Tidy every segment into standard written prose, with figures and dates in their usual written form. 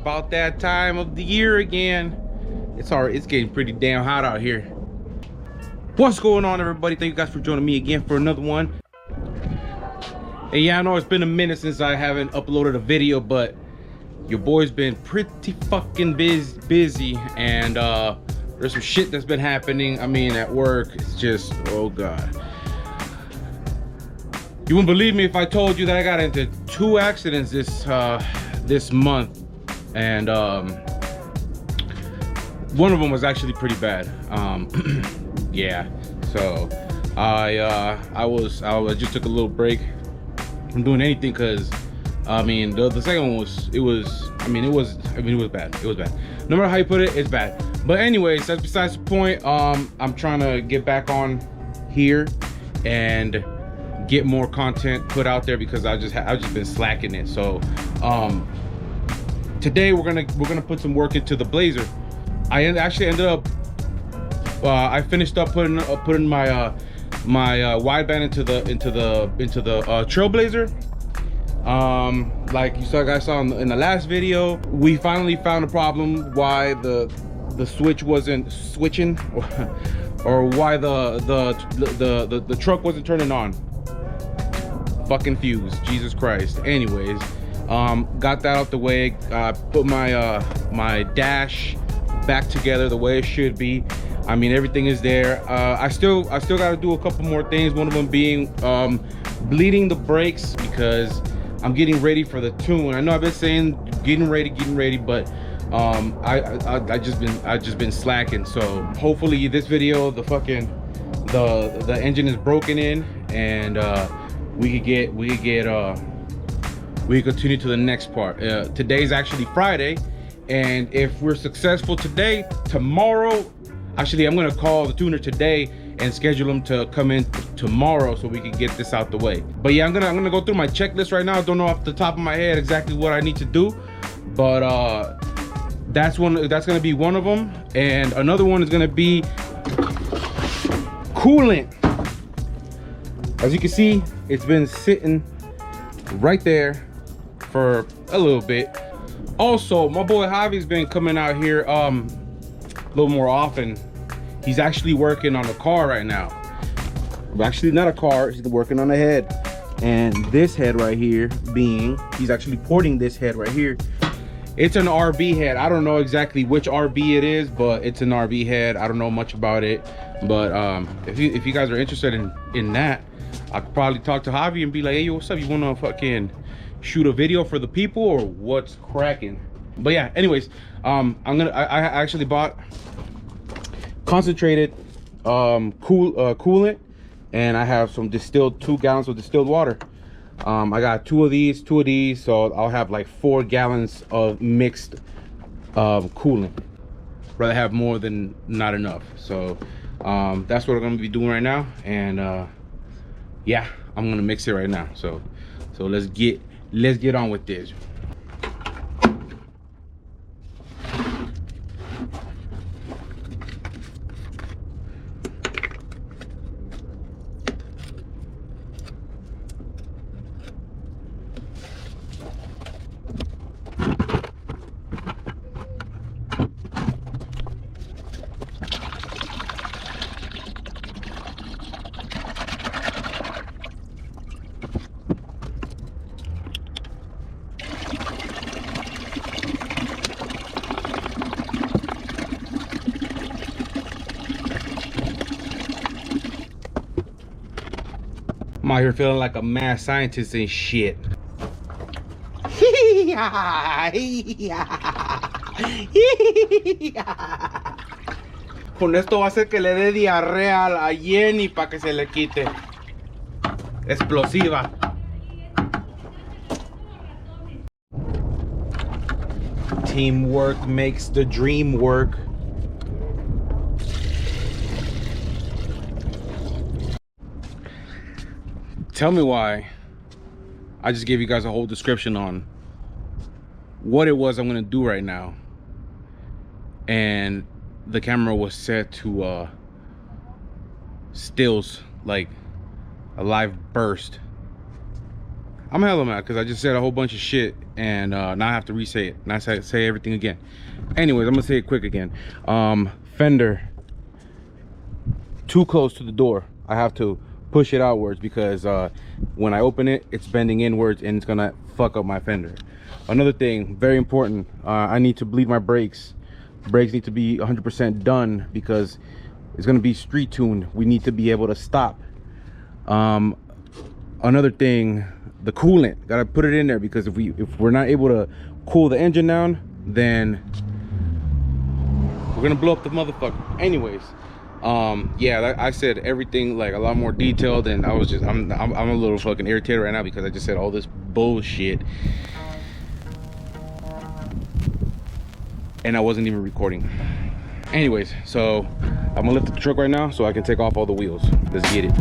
about that time of the year again. It's getting pretty damn hot out here. What's going on, everybody? Thank you guys for joining me again for another one. And yeah, I know it's been a minute since I haven't uploaded a video, but your boy's been pretty fucking busy, and there's some shit that's been happening. I mean, at work, it's just, oh god. You wouldn't believe me if I told you that I got into 2 accidents this month, and one of them was actually pretty bad. Yeah, so I just took a little break from doing anything, because I mean the second one was bad. It was bad. No matter how you put it, it's bad. But anyways, that's besides the point. I'm trying to get back on here and get more content put out there, because I've just been slacking it. So today we're gonna put some work into the Blazer. I actually ended up I finished up putting my my wideband into the Trailblazer. Like you guys saw in the last video, we finally found a problem why the switch wasn't switching, or why the truck wasn't turning on. Fucking fuse, Jesus Christ. Anyways, got that out the way. Put my my dash back together the way it should be. I mean, everything is there. I still got to do a couple more things. One of them being bleeding the brakes, because I'm getting ready for the tune. I know I've been saying getting ready, but I just been slacking. So hopefully this video, the engine is broken in, and we continue to the next part. Today's actually Friday, and if we're successful today, tomorrow, actually I'm gonna call the tuner today and schedule him to come in tomorrow so we can get this out the way. But yeah, I'm gonna go through my checklist right now. I don't know off the top of my head exactly what I need to do, but that's gonna be one of them. And another one is gonna be coolant. As you can see, it's been sitting right there for a little bit. Also, my boy Javi's been coming out here a little more often. He's actually working on a car right now. Actually, not a car, he's working on a head. And this head right here he's actually porting this head right here. It's an RB head. I don't know exactly which RB it is, but it's an RB head. I don't know much about it. But if you guys are interested in that, I could probably talk to Javi and be like, hey, yo, what's up? You wanna fucking shoot a video for the people, or what's cracking? But yeah, anyways, I actually bought concentrated coolant, and I have some 2 gallons of distilled water. I got two of these, so I'll have like 4 gallons of mixed coolant. Rather have more than not enough. So that's what I'm gonna be doing right now, and yeah, I'm gonna mix it right now. So let's get on with this. I'm out here feeling like a mad scientist and shit. Con esto va a hacer que le dé diarrea a Jenny para que se le quite. Explosiva. Teamwork makes the dream work. Tell me why I just gave you guys a whole description on what it was I'm gonna do right now, and the camera was set to stills, like a live burst. I'm hella mad because I just said a whole bunch of shit and now I have to re-say it. Now I say everything again. Anyways, I'm gonna say it quick again. Fender too close to the door. I have to push it outwards because when I open it, it's bending inwards and it's gonna fuck up my fender. Another thing, very important, I need to bleed my brakes. Brakes need to be 100% done because it's gonna be street tuned. We need to be able to stop. Another thing, the coolant, gotta put it in there because if we're not able to cool the engine down, then we're gonna blow up the motherfucker. Anyways, yeah, I said everything like a lot more detailed, and I'm a little fucking irritated right now because I just said all this bullshit and I wasn't even recording. Anyways, so I'm gonna lift the truck right now so I can take off all the wheels. Let's get it.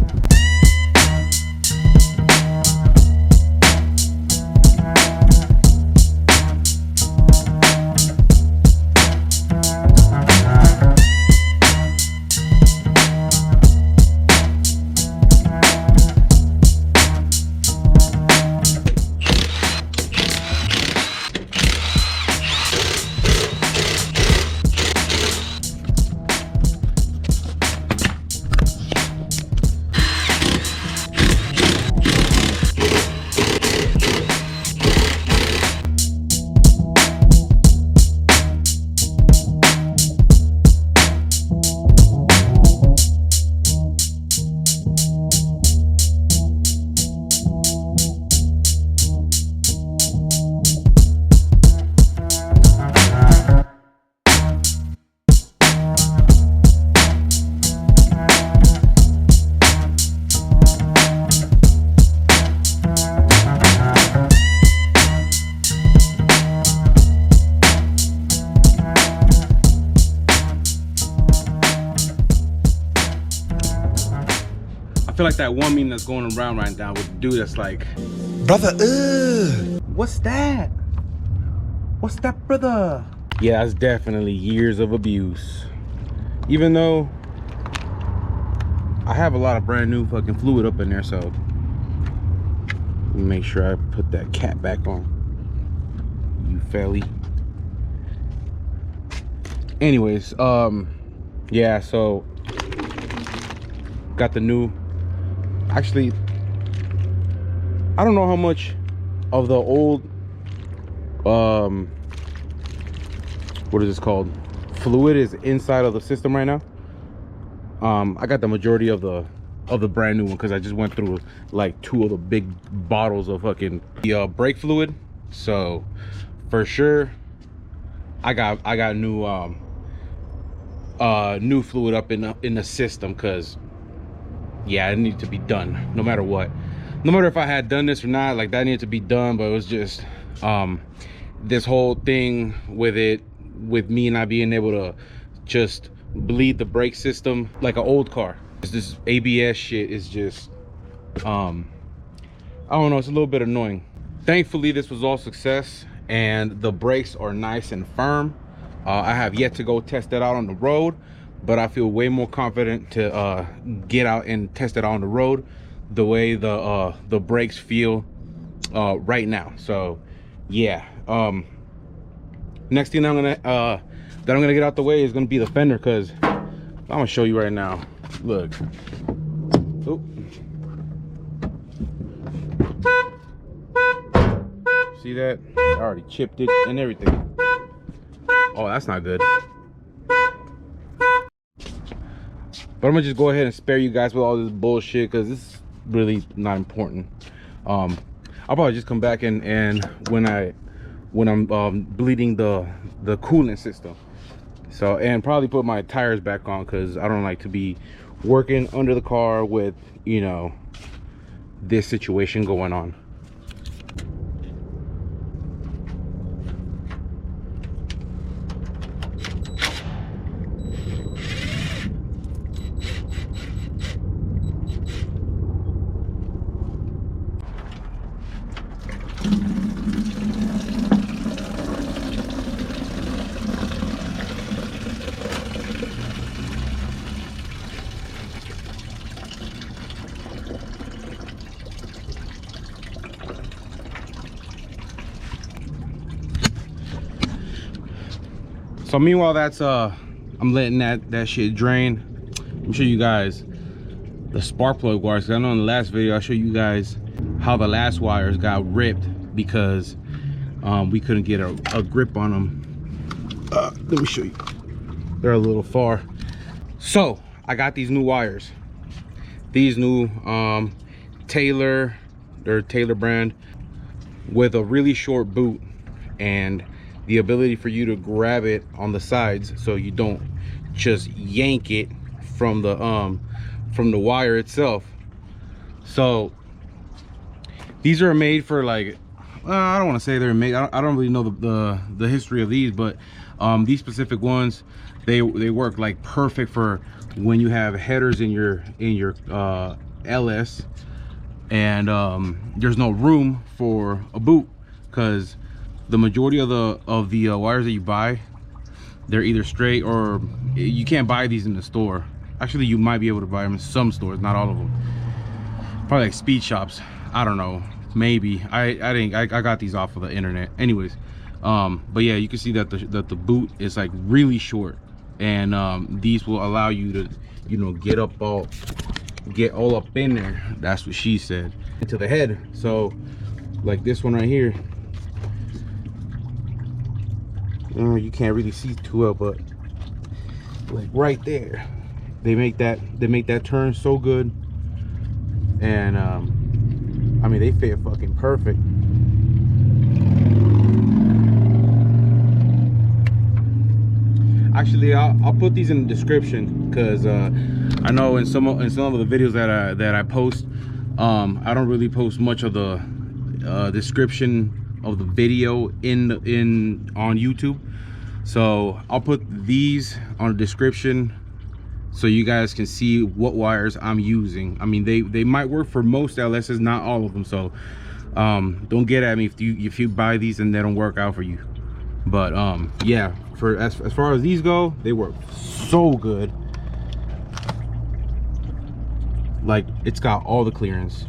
I feel like that one meme that's going around right now with the dude that's like, brother, what's that? What's that, brother? Yeah, that's definitely years of abuse. Even though I have a lot of brand new fucking fluid up in there, so let me make sure I put that cap back on. You felly. Anyways, yeah, so got the new. Actually, I don't know how much of the old what is this called, fluid is inside of the system right now. I got the majority of the brand new one because I just went through like 2 of the big bottles of fucking brake fluid. So for sure I got new new fluid up in the system because yeah, it needed to be done no matter what. No matter if I had done this or not, like that needed to be done. But it was just this whole thing with me not being able to just bleed the brake system like an old car. This ABS shit is just I don't know, it's a little bit annoying. Thankfully this was all success and the brakes are nice and firm. I have yet to go test that out on the road, but I feel way more confident to get out and test it on the road the way the brakes feel right now. So yeah, next thing that I'm gonna get out the way is gonna be the fender, because I'm gonna show you right now. Look. Oop. See that? I already chipped it and everything. Oh, that's not good. But I'm gonna just go ahead and spare you guys with all this bullshit because this is really not important. I'll probably just come back and when I'm bleeding the coolant system. So, and probably put my tires back on because I don't like to be working under the car with, you know, this situation going on. So meanwhile, that's I'm letting that shit drain. Let me show you guys the spark plug wires. I know in the last video I showed you guys how the last wires got ripped because we couldn't get a grip on them. Let me show you. They're a little far. So I got these new wires. These new Taylor, they're Taylor brand, with a really short boot and the ability for you to grab it on the sides so you don't just yank it from the wire itself. So these are made for, like, I don't want to say they're made, I don't really know the history of these, but these specific ones, they work like perfect for when you have headers in your LS and there's no room for a boot, because the majority of the wires that you buy, they're either straight, or you can't buy these in the store. Actually, you might be able to buy them in some stores, not all of them. Probably like speed shops, I don't know, maybe. I got these off of the internet. Anyways, but yeah, you can see that the boot is like really short, and these will allow you to, you know, get all up in there. That's what she said, into the head. So like this one right here, you can't really see too well, but like right there, they make that turn so good. And I mean, they fit fucking perfect. Actually, I'll put these in the description, because I know in some of the videos that I post, I don't really post much of the description of the video on YouTube. So I'll put these on the description so you guys can see what wires I'm using. I mean, they might work for most LSs, not all of them. So don't get at me if you buy these and they don't work out for you. But yeah, for as far as these go, they work so good. Like, it's got all the clearance.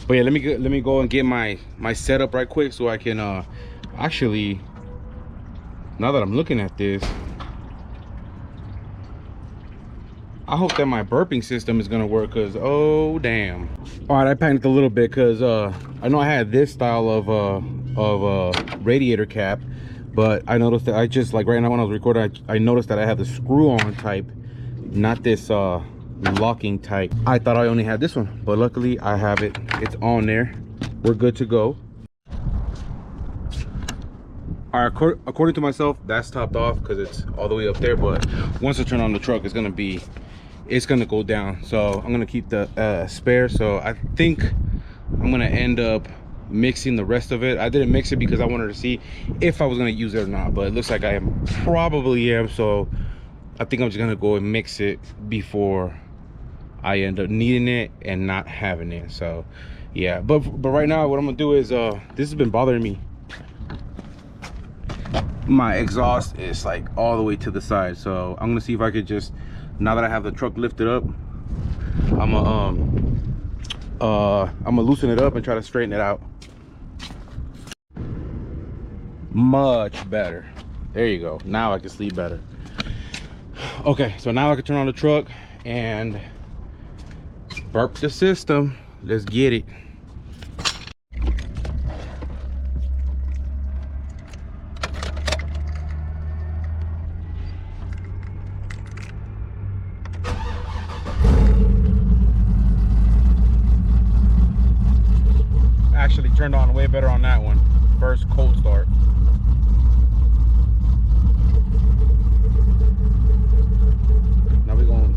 But yeah, let me go and get my setup right quick so I can actually, now that I'm looking at this, I hope that my burping system is gonna work, because oh damn. All right, I panicked a little bit because I know I had this style of radiator cap, but I noticed that I just, like right now when I was recording, I noticed that I have the screw-on type, not this locking type. I thought I only had this one, but luckily I have it. It's on there. We're good to go. All right, according to myself, that's topped off because it's all the way up there, but once I turn on the truck, it's gonna go down. So I'm gonna keep the spare. So I think I'm gonna end up mixing the rest of it. I didn't mix it because I wanted to see if I was gonna use it or not, but it looks like I probably am. So I think I'm just gonna go and mix it before I end up needing it and not having it. So yeah, but right now what I'm gonna do is this has been bothering me. My exhaust is like all the way to the side, so I'm gonna see if I could just, now that I have the truck lifted up, I'm gonna loosen it up and try to straighten it out. Much better. There you go. Now I can sleep better. Okay, so now I can turn on the truck and burp the system. Let's get it. Actually turned on way better on that one. First cold start. Now we're going.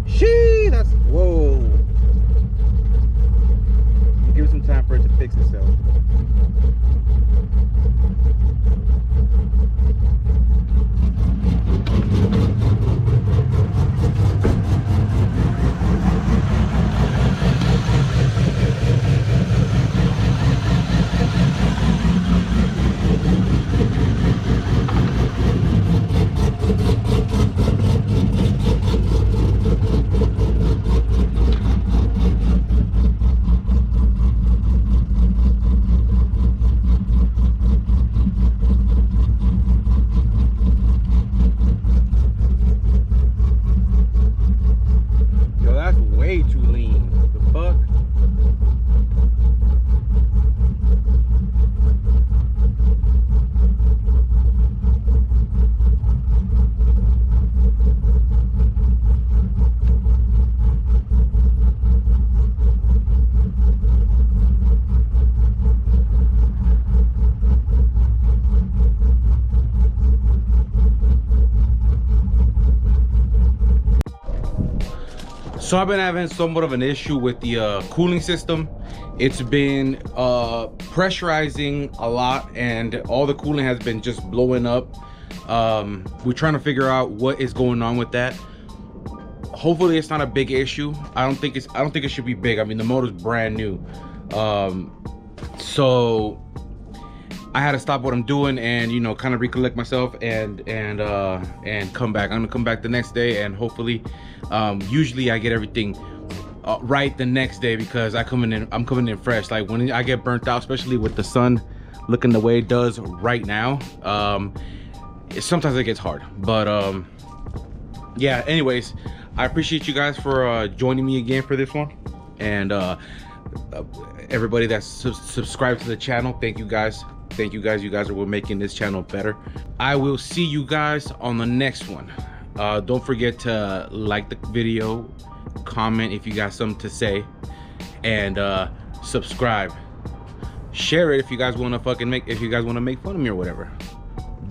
Shee, that's, whoa. Give it some time for it to fix itself. So I've been having somewhat of an issue with the cooling system. It's been pressurizing a lot, and all the cooling has been just blowing up. We're trying to figure out what is going on with that. Hopefully it's not a big issue. I don't think it should be big. I mean, the motor's brand new. So I had to stop what I'm doing and, you know, kind of recollect myself and come back. I'm gonna come back the next day, and hopefully usually I get everything right the next day, because I'm coming in fresh. Like when I get burnt out, especially with the sun looking the way it does right now, sometimes it gets hard. But yeah, anyways, I appreciate you guys for joining me again for this one, and everybody that's subscribed to the channel, thank you guys. You guys are what making this channel better. I will see you guys on the next one. Don't forget to like the video, comment if you got something to say, and subscribe. Share it if you guys want to make fun of me or whatever.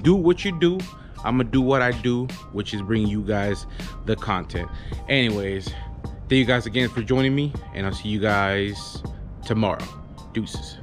Do what you do. I'm gonna do what I do, which is bring you guys the content. Anyways, thank you guys again for joining me, and I'll see you guys tomorrow. Deuces.